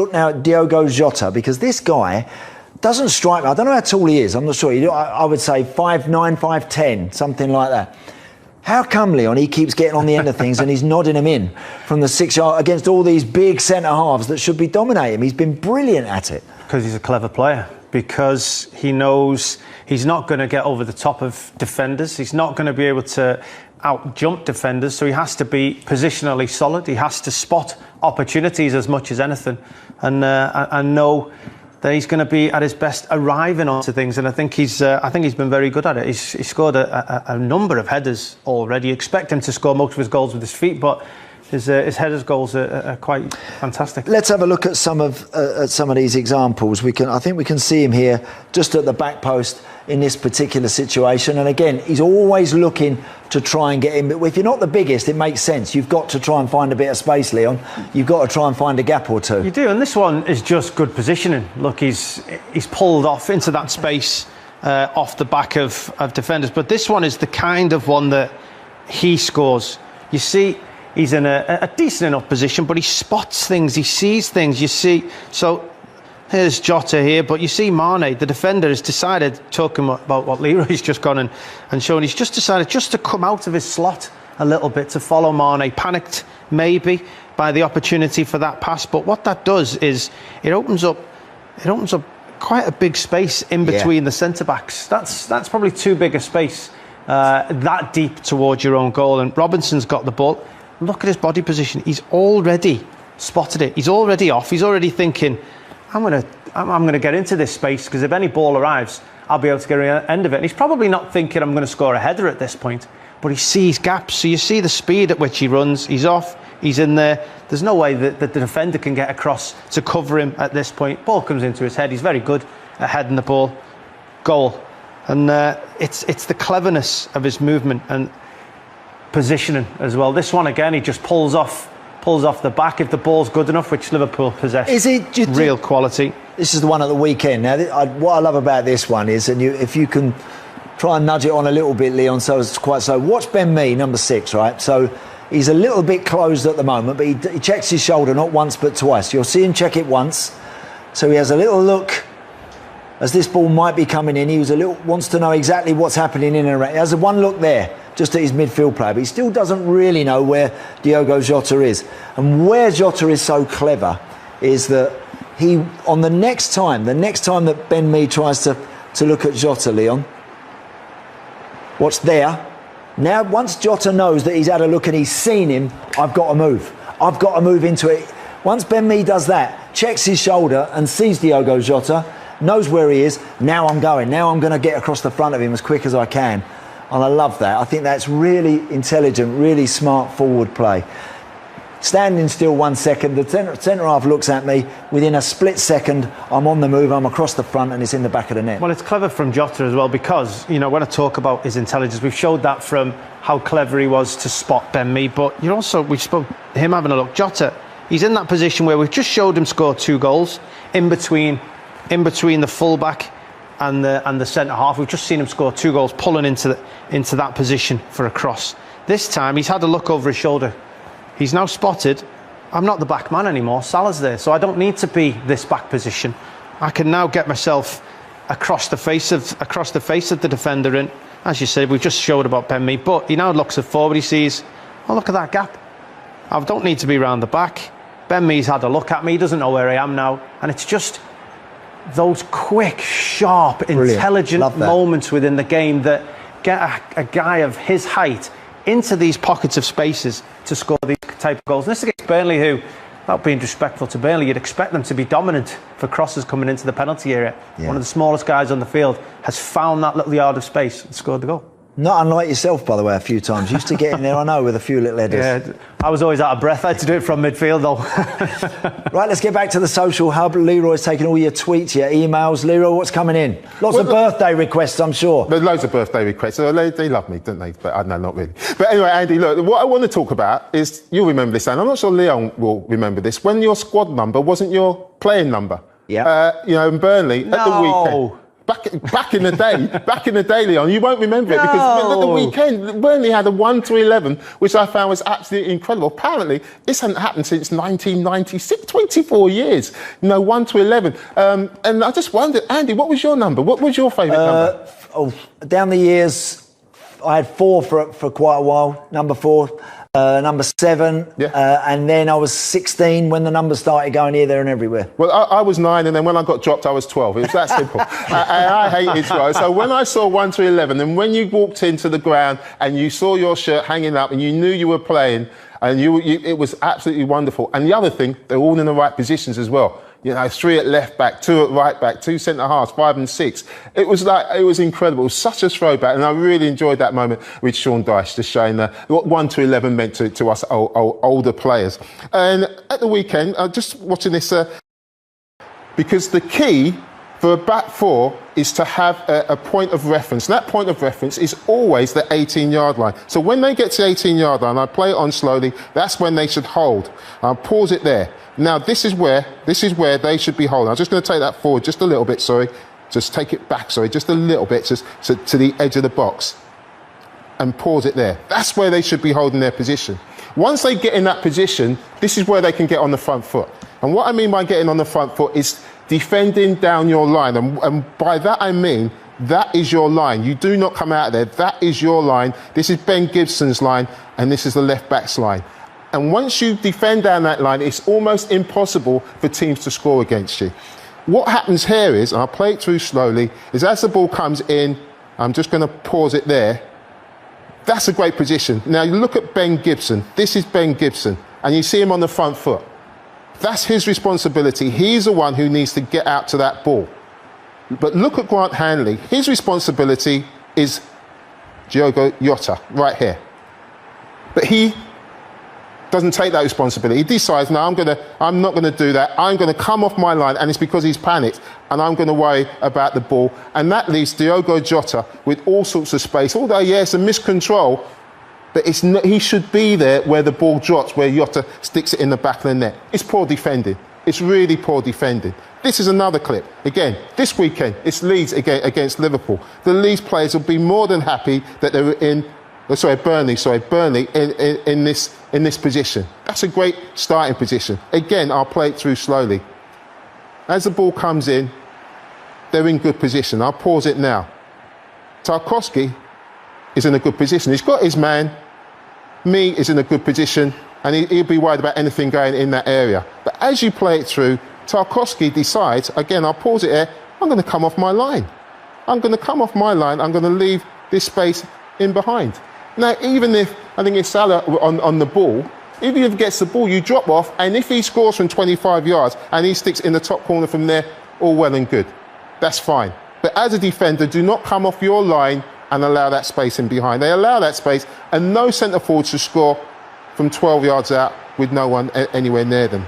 look now at Diogo Jota, because this guy doesn't strike me. I don't know how tall he is. I'm not sure. I would say 5'9", 5'10", something like that. How come, Leon, he keeps getting on the end of things and he's nodding him in from the 6-yard against all these big centre-halves that should be dominating him? He's been brilliant at it. Because he's a clever player. Because he knows he's not going to get over the top of defenders. He's not going to be able to out-jump defenders. So he has to be positionally solid. He has to spot opportunities as much as anything. And know that he's going to be at his best arriving onto things, and I think he's been very good at it. He's scored a number of headers already. You expect him to score most of his goals with his feet, but his headers goals are quite fantastic. Let's have a look at some of these examples. I think we can see him here just at the back post in this particular situation. And again, he's always looking to try and get in. But if you're not the biggest, it makes sense. You've got to try and find a bit of space, Leon. You've got to try and find a gap or two. You do, and this one is just good positioning. Look, he's pulled off into that space off the back of defenders. But this one is the kind of one that he scores. You see, he's in a decent enough position, but he spots things, he sees things. You see, so here's Jota here, but you see Mane, the defender, has decided, talking about what Leroy's just gone and shown, he's just decided just to come out of his slot a little bit to follow Mane. Panicked, maybe, by the opportunity for that pass, but what that does is it opens up quite a big space in between the centre-backs. That's probably too big a space, that deep towards your own goal, and Robinson's got the ball. Look at his body position. He's already spotted it. He's already off. He's already thinking, I'm gonna get into this space, because if any ball arrives, I'll be able to get the end of it. And he's probably not thinking I'm going to score a header at this point, but he sees gaps. So you see the speed at which he runs. He's off. He's in there. There's no way that the defender can get across to cover him at this point. Ball comes into his head. He's very good at heading the ball. Goal. And it's the cleverness of his movement and positioning as well. This one again, he just pulls off the back if the ball's good enough, which Liverpool possess. Is it real quality? This is the one at the weekend. Now, what I love about this one is, and if you can try and nudge it on a little bit, Leon, so it's quite so. Watch Ben Mee, number 6, right? So he's a little bit closed at the moment, but he checks his shoulder not once but twice. You'll see him check it once. So he has a little look as this ball might be coming in. He wants to know exactly what's happening in and around. He has one look there, just at his midfield player, but he still doesn't really know where Diogo Jota is. And where Jota is so clever is that the next time that Ben Mee tries to look at Jota, Leon, what's there? Now, once Jota knows that he's had a look and he's seen him, I've got to move. I've got to move into it. Once Ben Mee does that, checks his shoulder and sees Diogo Jota, knows where he is, now I'm going. Now I'm going to get across the front of him as quick as I can. And I love that. I think that's really intelligent, really smart forward play. Standing still 1 second, the centre half looks at me. Within a split second, I'm on the move, I'm across the front, and it's in the back of the net. Well, it's clever from Jota as well, because, when I talk about his intelligence, we've showed that from how clever he was to spot Ben Mee, but we spoke him having a look. Jota, he's in that position where we've just showed him score 2 goals in between the fullback and the centre half. We've just seen him score 2 goals, pulling into that position for a cross. This time he's had a look over his shoulder. He's now spotted, I'm not the back man anymore, Salah's there, so I don't need to be this back position. I can now get myself across the face of the defender, and as you said, we've just showed about Ben Mee, but he now looks forward, he sees, oh, look at that gap. I don't need to be round the back. Ben Mee's had a look at me, he doesn't know where I am now, and it's just those quick, sharp, intelligent moments within the game that get a guy of his height into these pockets of spaces to score these type of goals. And this against Burnley, who, without being disrespectful to Burnley, you'd expect them to be dominant for crosses coming into the penalty area. Yeah. One of the smallest guys on the field has found that little yard of space and scored the goal. Not unlike yourself, by the way, a few times. Used to get in there, I know, with a few little headers. Yeah, I was always out of breath. I had to do it from midfield, though. Right, let's get back to the social hub. Leroy's taking all your tweets, your emails. Leroy, what's coming in? Lots of birthday requests, I'm sure. There's loads of birthday requests. They love me, don't they? But no, not really. But anyway, Andy, look, what I want to talk about is, you'll remember this, and I'm not sure Leon will remember this, when your squad number wasn't your playing number. Yeah. In Burnley at the weekend. back in the day, Leon, you won't remember it because at the weekend, Burnley had a 1-11, which I found was absolutely incredible. Apparently, this hadn't happened since 1996, 24 years. 1-11. And I just wondered, Andy, what was your number? What was your favourite number? Down the years, I had 4 for quite a while. Number 4. Number 7, and then I was 16 when the numbers started going here, there and everywhere. Well, I was 9, and then when I got dropped, I was 12. It was that simple. I hated 12. So when I saw 1-11, and when you walked into the ground and you saw your shirt hanging up and you knew you were playing, and it was absolutely wonderful. And the other thing, they're all in the right positions as well. 3 at left back, 2 at right back, 2 centre halves, 5 and 6. It was incredible. It was such a throwback, and I really enjoyed that moment with Sean Dyche, just showing what 1-11 meant to us older players. And at the weekend, just watching this, because the key for a back 4 is to have a point of reference. And that point of reference is always the 18-yard line. So when they get to the 18-yard line, I play it on slowly, that's when they should hold. I'll pause it there. Now, this is where they should be holding. I'm just going to take that forward just a little bit, sorry. Just take it back, sorry, just a little bit to the edge of the box. And pause it there. That's where they should be holding their position. Once they get in that position, this is where they can get on the front foot. And what I mean by getting on the front foot is defending down your line. And by that I mean, that is your line. You do not come out of there. That is your line. This is Ben Gibson's line, and this is the left back's line. And once you defend down that line, it's almost impossible for teams to score against you. What happens here is, and I'll play it through slowly, is as the ball comes in, I'm just going to pause it there. That's a great position. Now you look at Ben Gibson. This is Ben Gibson, and you see him on the front foot. That's his responsibility. He's the one who needs to get out to that ball. But look at Grant Hanley. His responsibility is Diogo Jota, right here. But he doesn't take that responsibility. He decides, no, I'm not going to do that. I'm going to come off my line, and it's because he's panicked, and I'm going to worry about the ball. And that leaves Diogo Jota with all sorts of space. Although, it's a miscontrol, but he should be there where the ball drops, where Jota sticks it in the back of the net. It's poor defending. It's really poor defending. This is another clip. Again, this weekend, it's Leeds against Liverpool. The Leeds players will be more than happy that they were in Burnley in this position. That's a great starting position. Again, I'll play it through slowly. As the ball comes in, they're in good position. I'll pause it now. Tarkowski is in a good position. He's got his man. Me is in a good position, and he'll be worried about anything going in that area. But as you play it through, Tarkowski decides, again, I'll pause it here, I'm going to come off my line. I'm going to leave this space in behind. Now, even if, I think it's Salah on the ball, even if he gets the ball, you drop off, and if he scores from 25 yards and he sticks in the top corner from there, all well and good. That's fine. But as a defender, do not come off your line and allow that space in behind. They allow that space, and no centre forward should score from 12 yards out with no one anywhere near them.